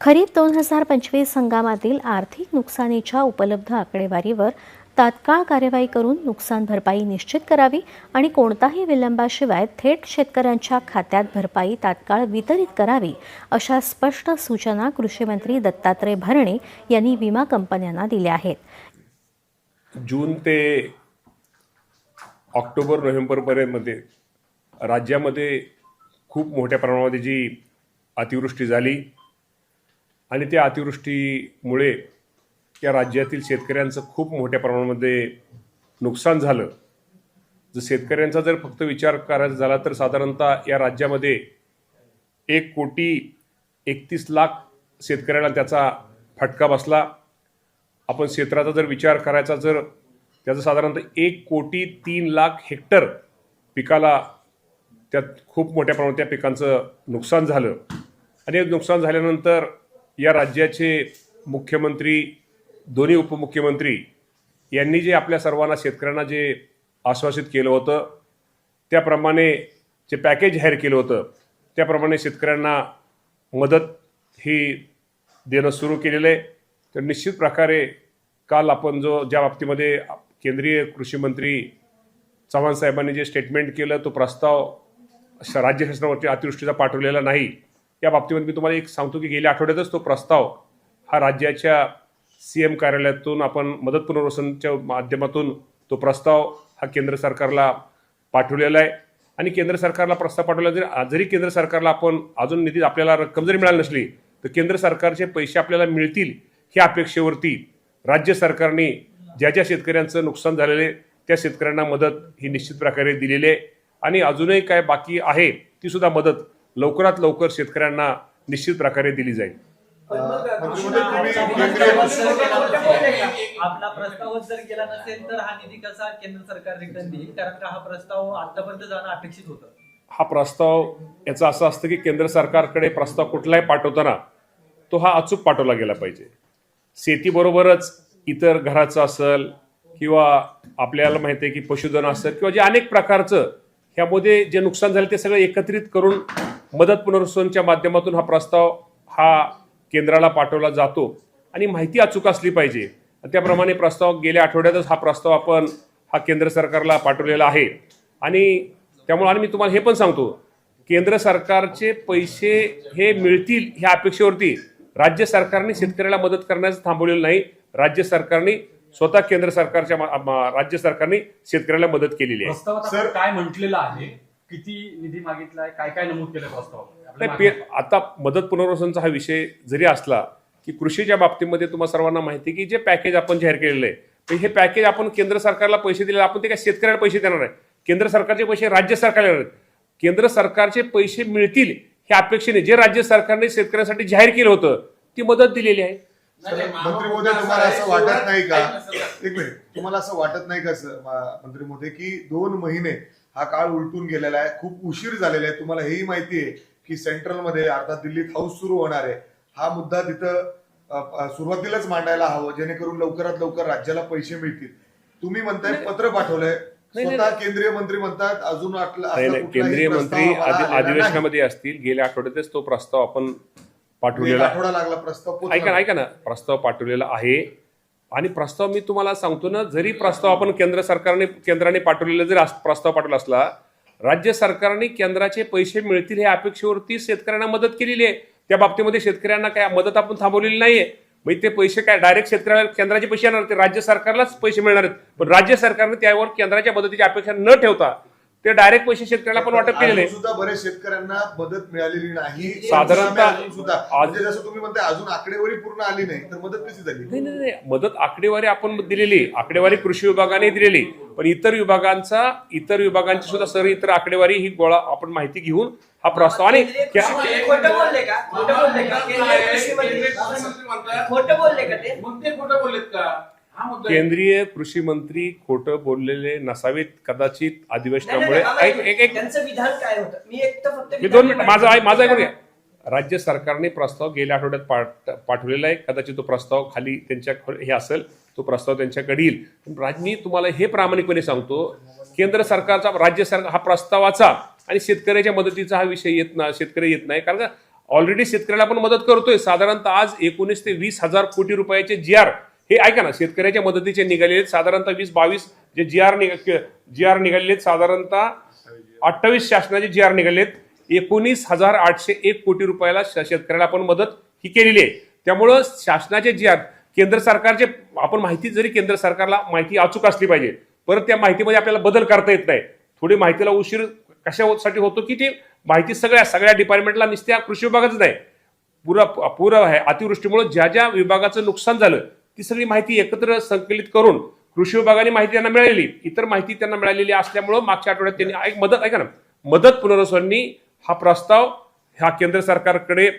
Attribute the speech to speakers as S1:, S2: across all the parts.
S1: खरीप 2025 हंगामातील आर्थिक नुकसानीच्या उपलब्ध आकडेवारीवर तात्काळ कार्यवाही करून नुकसान भरपाई निश्चित करावी आणि कोणताही विलंबाशिवाय थेट शेतकऱ्यांच्या खात्यात भरपाई तात्काळ वितरित करावी, अशा स्पष्ट सूचना कृषी मंत्री दत्तात्रय भरणे यांनी विमा कंपन्यांना दिल्या आहेत.
S2: जून ते ऑक्टोबर नोव्हेंबरपर्यंत राज्यामध्ये खूप मोठ्या प्रमाणामध्ये जी अतिवृष्टी झाली आणि त्या अतिवृष्टीमुळे या राज्यातील शेतकऱ्यांचं खूप मोठ्या प्रमाणामध्ये नुकसान झालं. जर शेतकऱ्यांचा जर फक्त विचार करायचा झाला तर साधारणतः या राज्यामध्ये 1,31,00,000 शेतकऱ्यांना त्याचा फटका बसला. आपण क्षेत्राचा जर विचार करायचा जर त्याचं साधारणतः 1,03,00,000 हेक्टर पिकाला त्यात खूप मोठ्या प्रमाणात त्या पिकांचं नुकसान झालं. आणि नुकसान झाल्यानंतर या राज्याचे मुख्यमंत्री, दोन्ही उपमुख्यमंत्री यांनी जे आपल्या सर्वांना शेतकऱ्यांना जे आश्वासित केलं होतं त्याप्रमाणे जे पॅकेज जाहीर केलं होतं त्याप्रमाणे शेतकऱ्यांना मदत ही देणं सुरू केलेलं आहे. तर निश्चित प्रकारे काल आपण ज्या बाबतीमध्ये केंद्रीय कृषी मंत्री चव्हाण साहेबांनी जे स्टेटमेंट केलं तो प्रस्ताव राज्य शासनावरती अतिवृष्टीचा पाठवलेला नाही. या बाबतीमध्ये मी तुम्हाला एक सांगतो की गेल्या आठवड्यातच तो प्रस्ताव हा राज्याच्या CM कार्यालयातून आपण मदत पुनर्वसनच्या माध्यमातून तो प्रस्ताव हा केंद्र सरकारला पाठवलेला आहे. आणि केंद्र सरकारला प्रस्ताव पाठवला जरी केंद्र सरकारला आपण अजून निधी आपल्याला रक्कम जरी मिळाली नसली तर केंद्र सरकारचे पैसे आपल्याला मिळतील ह्या अपेक्षेवरती राज्य सरकारने ज्या शेतकऱ्यांचं नुकसान झालेले त्या शेतकऱ्यांना मदत ही निश्चित प्रकारे दिलेली आहे. आणि अजूनही काय बाकी आहे ती सुद्धा मदत लवकरात लवकर शेतकऱ्यांना निश्चित प्रकारे दिली जाईल.
S3: आपला प्रस्ताव जर केला नसेल तर हा निधी कसा केंद्र सरकार रिटर्न देईल, कारण का हा प्रस्ताव आतापर्यंत जाणं अपेक्षित होतं.
S2: हा प्रस्ताव याचं असं असतं की केंद्र सरकारकडे प्रस्ताव कुठलाही पाठवताना तो हा अचूक पाठवला गेला पाहिजे. शेतीबरोबरच इतर घराचं असेल किंवा आपल्याला माहिती आहे की पशुधन असेल किंवा जे अनेक प्रकारचं ह्यामध्ये जे नुकसान झाले ते सगळं एकत्रित करून मदत पुनर्वसनच्या माध्यमातून हा प्रस्ताव हा केंद्राला पाठवला जातो आणि माहिती अचूक असली पाहिजे. त्याप्रमाणे प्रस्ताव गेल्या आठवड्यातच हा प्रस्ताव आपण हा केंद्र सरकारला पाठवलेला आहे. आणि त्यामुळे आणि मी तुम्हाला हे पण सांगतो केंद्र सरकारचे पैसे हे मिळतील ह्या अपेक्षेवरती राज्य सरकारने शेतकऱ्याला मदत करण्याचं थांबवलेलं नाही. राज्य सरकारने स्वतः केंद्र सरकारच्या राज्य सरकारने शेतकऱ्याला मदत केलेली आहे.
S4: सर काय म्हटलेलं आहे, किती निधी मागितलाय, काय काय नमूद केलं प्रस्तावात?
S2: आता मदत पुनर्वसनचा हा विषय जरी असला की कृषीच्या बाबतीमध्ये तुम्हाला सर्वांना माहिती की जे पॅकेज आपण जाहीर केलेलं आहे हे पॅकेज आपण केंद्र सरकारला पैसे दिले, आपण ते काय शेतकऱ्याला पैसे देणार आहे. केंद्र सरकारचे पैसे राज्य सरकारला देणार आहेत. केंद्र सरकारचे पैसे मिळतील ह्या अपेक्षेने जे राज्य सरकारने शेतकऱ्यांसाठी जाहीर केलं होतं ती मदत दिलेली आहे.
S5: मंत्री महोदय, तुम्हाला असं वाटत नाही का, एक मिनिट, तुम्हाला असं वाटत नाही का मंत्री महोदय की 2 महिने हा काळ उलटून गेलेला आहे, खूप उशीर झालेला आहे. तुम्हाला हेही माहिती आहे की सेंट्रलमध्ये अर्थात दिल्लीत हाऊस सुरू होणार आहे. हा मुद्दा तिथं सुरुवातीलाच मांडायला हवं जेणेकरून लवकरात लवकर राज्याला पैसे मिळतील. तुम्ही म्हणताय पत्र पाठवलंय, स्वतः केंद्रीय मंत्री म्हणतात अजून
S2: केंद्रीय मंत्री अधिवेशनामध्ये असतील. गेल्या आठवड्यातच तो प्रस्ताव आपण पाठवलेला
S5: आठवडा लागला प्रस्ताव.
S2: ऐका ना, प्रस्ताव पाठवलेला आहे. आणि प्रस्ताव मी तुम्हाला सांगतो ना, जरी प्रस्ताव आपण केंद्राने पाठवलेला जरी प्रस्ताव पाठवला असला, राज्य सरकारने केंद्राचे पैसे मिळतील या अपेक्षेवरती शेतकऱ्यांना मदत केलेली आहे. त्या बाबतीमध्ये शेतकऱ्यांना काय मदत आपण थांबवलेली नाहीये. म्हणजे ते पैसे काय डायरेक्ट शेतकऱ्याला केंद्राचे पैसे येणार, ते राज्य सरकारलाच पैसे मिळणार आहेत. पण राज्य सरकारने त्यावर केंद्राच्या मदतीची अपेक्षा न ठेवता ते डायरेक्ट पैसे शेतकऱ्याला पण वाटप केलेले
S5: सुद्धा बरेच शेतकऱ्यांना मदत मिळालेली नाही.
S2: साधारणतः
S5: सुद्धा जसं तुम्ही म्हणताय अजून आकडेवारी पूर्ण आली नाही तर मदत कशी झाली?
S2: नाही, मदत आकडेवारी आपण दिलेली, आकडेवारी कृषी विभागाने दिलेली, पण इतर विभागांची सुद्धा सर्व इतर आकडेवारी ही गोळा आपण माहिती घेऊन हा प्रस्ताव आणि केंद्रीय कृषी मंत्री खोटं बोललेले नसावेत कदाचित अधिवेशनामुळे. मी 2 मिनिट माझा ऐकून घ्या. राज्य सरकारने प्रस्ताव गेल्या आठवड्यात पाठवलेला आहे. कदाचित तो प्रस्ताव खाली त्यांच्या हे असेल, तो प्रस्ताव त्यांच्याकडे येईल. मी तुम्हाला हे प्रामाणिकपणे सांगतो, केंद्र सरकारचा राज्य सरकार हा प्रस्तावाचा आणि शेतकऱ्याच्या मदतीचा हा विषय शेतकरी येत नाही. कारण ऑलरेडी शेतकऱ्याला आपण मदत करतोय. साधारणतः आज 19 ते 20,000 कोटी रुपयाचे GR हे ऐका ना, शेतकऱ्याच्या मदतीचे निघालेले साधारणतः 20-22 जे GR निघालेले साधारणतः 28 शासनाचे GR निघालेत. 19,801 कोटी रुपयाला शेतकऱ्याला आपण मदत ही केलेली आहे. त्यामुळं शासनाचे GR केंद्र सरकारचे आपण माहिती जरी केंद्र सरकारला माहिती अचूक असली पाहिजे, परत त्या माहितीमध्ये आपल्याला बदल करता येत नाही. थोडी माहितीला उशीर कशासाठी होतो की ते माहिती सगळ्या डिपार्टमेंटला नुसत्या कृषी विभागाचं नाही, पुरा आहे. अतिवृष्टीमुळे ज्या ज्या विभागाचं नुकसान झालं ती सगळी माहिती एकत्र संकलित करून कृषी विभागाने माहिती त्यांना मिळालेली, इतर माहिती त्यांना मिळालेली असल्यामुळं मागच्या आठवड्यात त्यांनी मदत पुनर्वसनी हा प्रस्ताव हा केंद्र सरकारकडे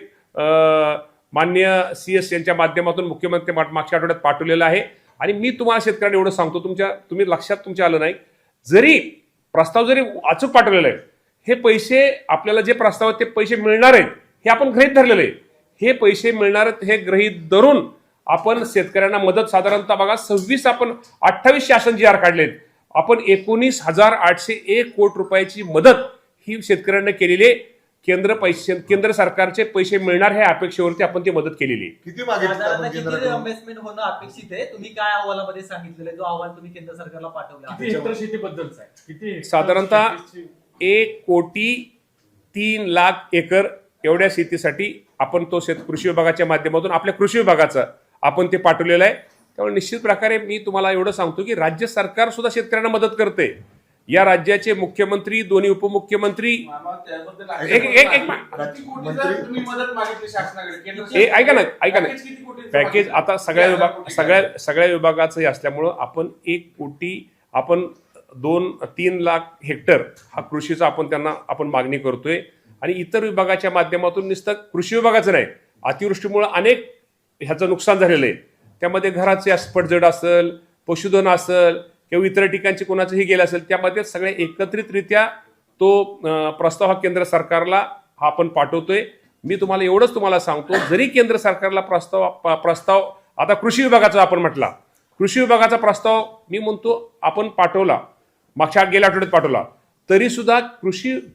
S2: माननीय CS यांच्या माध्यमातून मुख्यमंत्री मागच्या आठवड्यात पाठवलेला आहे. आणि मी तुम्हाला शेतकऱ्यांना एवढं सांगतो, तुम्ही लक्षात तुमच्या आलं नाही, जरी प्रस्ताव जरी अचूक पाठवलेला आहे, हे पैसे आपल्याला जे प्रस्ताव आहेत ते पैसे मिळणार आहेत हे आपण गृहीत धरलेले आहे. हे पैसे मिळणार आहेत हे गृहीत धरून आपण शेतकऱ्यांना मदत साधारणतः बघा 28 शासन GR काढलेत. आपण 19,801 कोटी रुपयाची मदत ही शेतकऱ्यांना केलेली आहे. केंद्र सरकारचे पैसे मिळणार ह्या अपेक्षेवरती आपण ती मदत केलेली आहे.
S5: किती मागितलं
S3: साधारणतः
S5: आपण
S3: किती
S5: केंद्राकडून?
S3: इन्व्हेस्टमेंट होणं अपेक्षित आहे? तुम्ही काय अहवालामध्ये सांगितलेलं आहे, जो अहवाल तुम्ही केंद्र सरकारला पाठवला
S4: किती हेक्टर शेतीबद्दलचा आहे? किती हेक्टर
S2: साधारणतः
S4: शेतीची-
S2: 1,03,00,000 एकर एवढ्या शेतीसाठी आपण तो कृषी विभागाच्या माध्यमातून आपल्या कृषी विभागाचा आपण ते पाठवलेलं आहे. त्यामुळे निश्चित प्रकारे मी तुम्हाला एवढं सांगतो की राज्य सरकार सुद्धा शेतकऱ्यांना मदत करते. या राज्याचे मुख्यमंत्री, दोन्ही उपमुख्यमंत्री ऐका ना पॅकेज आता सगळ्या विभागाचं हे असल्यामुळं आपण 1 कोटी आपण 2-3 लाख हेक्टर हा कृषीचा आपण मागणी करतोय. आणि इतर विभागाच्या माध्यमातून नुसतं कृषी विभागाचं नाही, अतिवृष्टीमुळे अनेक ह्याचं नुकसान झालेलं आहे. त्यामध्ये घराचे पडझड असेल, पशुधन असेल किंवा इतर ठिकाणचे कोणाचंही गेलं असेल, त्यामध्ये सगळे एकत्रितरित्या तो प्रस्ताव हा केंद्र सरकारला हा आपण पाठवतोय. मी तुम्हाला सांगतो, जरी केंद्र सरकारला प्रस्ताव आता कृषी विभागाचा आपण म्हटला, कृषी विभागाचा प्रस्ताव मी म्हणतो आपण पाठवला, गेल्या आठवड्यात पाठवला, तरी सुद्धा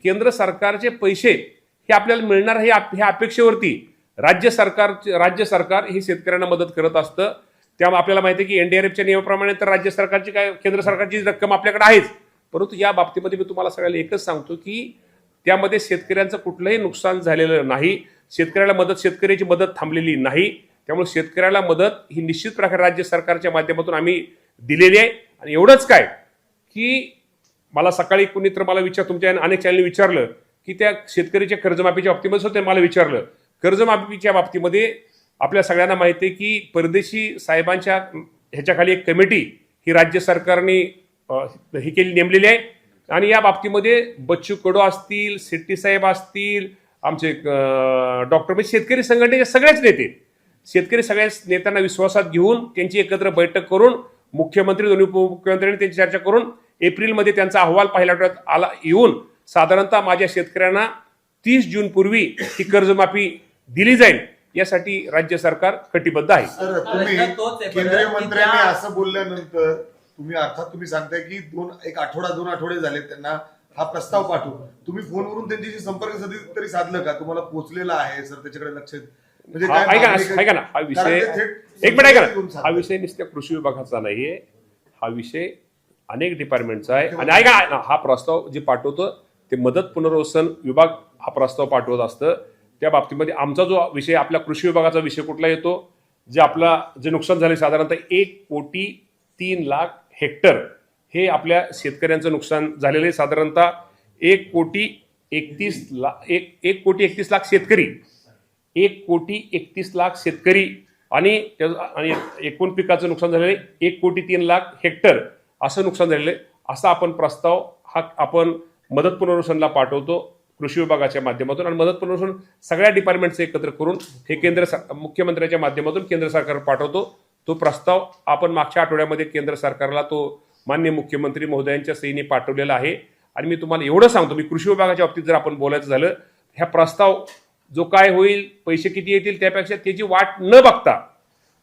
S2: केंद्र सरकारचे पैसे हे आपल्याला मिळणार ह्या अपेक्षेवरती राज्य सरकार हे शेतकऱ्यांना मदत करत असतं. त्यामुळे आपल्याला माहिती आहे की NDRFच्या नियमाप्रमाणे तर राज्य सरकारची केंद्र सरकारची रक्कम आपल्याकडे आहेच, परंतु या बाबतीमध्ये मी तुम्हाला सगळ्याला एकच सांगतो की त्यामध्ये शेतकऱ्यांचं कुठलंही नुकसान झालेलं नाही, शेतकऱ्याची मदत थांबलेली नाही. त्यामुळे शेतकऱ्याला मदत ही निश्चित प्रकारे राज्य सरकारच्या माध्यमातून आम्ही दिलेली आहे. आणि एवढंच काय की मला सकाळी कुणी तर मला तुमच्या अनेक चॅनलने विचारलं की त्या शेतकऱ्याच्या कर्जमाफीच्या बाबतीमध्ये सुद्धा मला विचारलं. कर्जमाफीच्या बाबतीमध्ये आपल्या सगळ्यांना माहिती आहे की परदेशी साहेबांच्या ह्याच्याखाली एक कमिटी ही राज्य सरकारने नेमलेली आहे. आणि या बाबतीमध्ये बच्चू कडू असतील, शेट्टी साहेब असतील, आमचे डॉक्टर म्हणजे शेतकरी संघटनेचे सगळेच नेते, सगळ्या नेत्यांना विश्वासात घेऊन त्यांची एकत्र बैठक करून मुख्यमंत्री, दोन्ही उपमुख्यमंत्र्यांनी त्यांची चर्चा करून एप्रिलमध्ये त्यांचा अहवाल पहिल्या आठवड्यात येऊन साधारणतः माझ्या शेतकऱ्यांना 30 जून पूर्वी ही कर्जमाफी दिली जाईल यासाठी राज्य सरकार कटिबद्ध आहे.
S5: सर, तुम्ही केंद्रीय मंत्र्यांनी असं बोलल्यानंतर तुम्ही सांगताय की 2 आठवडे झाले त्यांना हा प्रस्ताव पाठवू, तुम्ही फोनवरून त्यांच्याशी संपर्क तरी साधलं का? तुम्हाला पोहोचलेला आहे सर त्याच्याकडे लक्ष? म्हणजे
S2: ऐका ना हा विषय एक मिनिट ऐका ना, हा विषय नुसत्या कृषी विभागाचा नाहीये, हा विषय अनेक डिपार्टमेंटचा आहे. आणि ऐका ना, हा प्रस्ताव जे पाठवतो ते मदत पुनर्वसन विभाग हा प्रस्ताव पाठवत असतं. त्या बाबतीमध्ये आमचा जो विषय आपल्या कृषी विभागाचा विषय कुठला येतो, जे नुकसान झाले साधारणतः 1,03,00,000 हेक्टर हे आपल्या शेतकऱ्यांचं नुकसान झालेलं आहे. साधारणतः 1,31,00,000 शेतकरी, 1,31,00,000 शेतकरी आणि एकूण पिकाचं नुकसान झालेलं आहे 1,03,00,000 हेक्टर असं नुकसान झालेलं आहे. असा आपण प्रस्ताव हा आपण मदत पुनर्वसनला पाठवतो कृषी विभागाच्या माध्यमातून. आणि मदत पुनर्वसन सगळ्या डिपार्टमेंटचे एकत्र करून हे मुख्यमंत्र्यांच्या माध्यमातून केंद्र सरकार पाठवतो. तो प्रस्ताव आपण मागच्या आठवड्यामध्ये केंद्र सरकारला तो माननीय मुख्यमंत्री महोदयांच्या सहीने पाठवलेला आहे. आणि मी तुम्हाला एवढं सांगतो, मी कृषी विभागाच्या बाबतीत जर आपण बोलायचं झालं, ह्या प्रस्ताव जो काय होईल, पैसे किती येतील त्यापेक्षा त्याची वाट न बघता,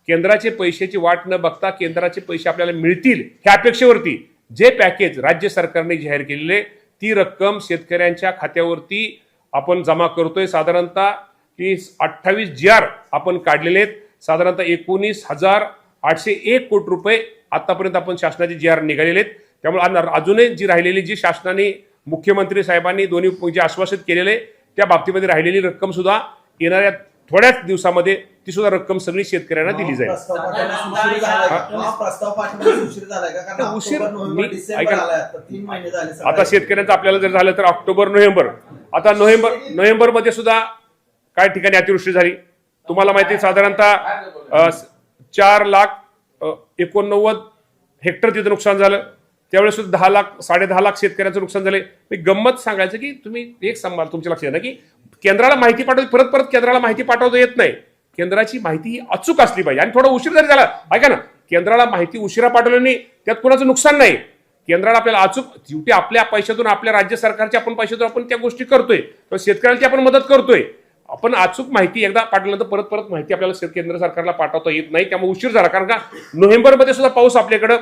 S2: केंद्राचे पैशाची वाट न बघता केंद्राचे पैसे आपल्याला मिळतील ह्या अपेक्षेवरती जे पॅकेज राज्य सरकारने जाहीर केलेले ती रक्कम शेतकऱ्यांच्या खात्यावरती आपण जमा करतोय. साधारणतः की 28 GR आपण काढलेले आहेत. साधारणतः 19,801 कोटी रुपये आतापर्यंत आपण शासनाचे GR निघालेले आहेत. त्यामुळे अजूनही जी राहिलेली जी शासनाने मुख्यमंत्री साहेबांनी दोन्ही जे आश्वासित केलेले त्या बाबतीमध्ये राहिलेली रक्कम सुद्धा येणाऱ्या थोड्याच दिवसामध्ये ती सुद्धा रक्कम सगळी शेतकऱ्यांना दिली जाईल.
S6: प्रस्ताव पाठवण्यास उशीर झालाय का? कारण
S2: उशीर-
S6: ऑक्टोबर, नोव्हेंबर,
S2: मी-
S6: डिसेंबर
S2: ऐका ना.
S6: आलाय आता 3 महिने झाले
S2: आता
S6: सगळ्या.
S2: शेतकऱ्यांचं आपल्याला जर झालं तर ऑक्टोबर नोव्हेंबर, आता नोव्हेंबरमध्ये सुद्धा काही ठिकाणी अतिवृष्टी झाली. तुम्हाला माहिती आहे, साधारणतः 4,89,000 हेक्टर तिथं नुकसान झालं. त्यावेळेस सुद्धा 10,00,000 10.5 लाख शेतकऱ्यांचं नुकसान झालंय. मी गंमत सांगायचं की तुम्ही एक सांभाळ, तुमच्या लक्षात ना की केंद्राला माहिती पाठवते, परत केंद्राला माहिती पाठवता येत नाही. केंद्राची माहिती ही अचूक असली पाहिजे. आणि थोडा उशीर जरी झाला, ऐका ना, केंद्राला माहिती उशिरा पाठवल्याने त्यात कोणाचं नुकसान नाही. केंद्राला आपल्याला अचूक शेवटी आपल्या पैशातून, आपल्या राज्य सरकारच्या आपण पैशातून आपण त्या गोष्टी करतोय, तर शेतकऱ्यांची आपण मदत करतोय. आपण अचूक माहिती एकदा पाठवल्यानंतर परत माहिती आपल्याला केंद्र सरकारला पाठवता येत नाही. त्यामुळे उशीर झाला, कारण का नोव्हेंबरमध्ये सुद्धा पाऊस आपल्याकडं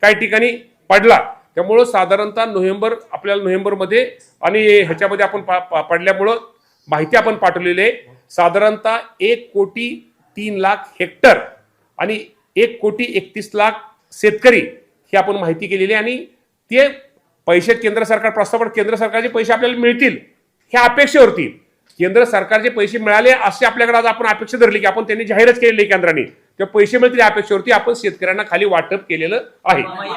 S2: काही ठिकाणी पडला. त्यामुळं साधारणतः आपल्याला नोव्हेंबरमध्ये आणि ह्याच्यामध्ये आपण पडल्यामुळं माहिती आपण पाठवलेली आहे. साधारणतः 1,03,00,000 हेक्टर आणि 1,31,00,000 शेतकरी ही आपण माहिती केलेली आहे. आणि ते पैसे केंद्र सरकार प्रस्ताव, केंद्र सरकारचे पैसे आपल्याला मिळतील ह्या अपेक्षेवरती, केंद्र सरकारचे पैसे मिळाले असे आपल्याकडे आज आपण अपेक्षा धरली की आपण त्यांनी जाहीरच केलेली केंद्राने, ते पैसे मिळतील या अपेक्षेवरती आपण शेतकऱ्यांना खाली वाटप केलेलं आहे.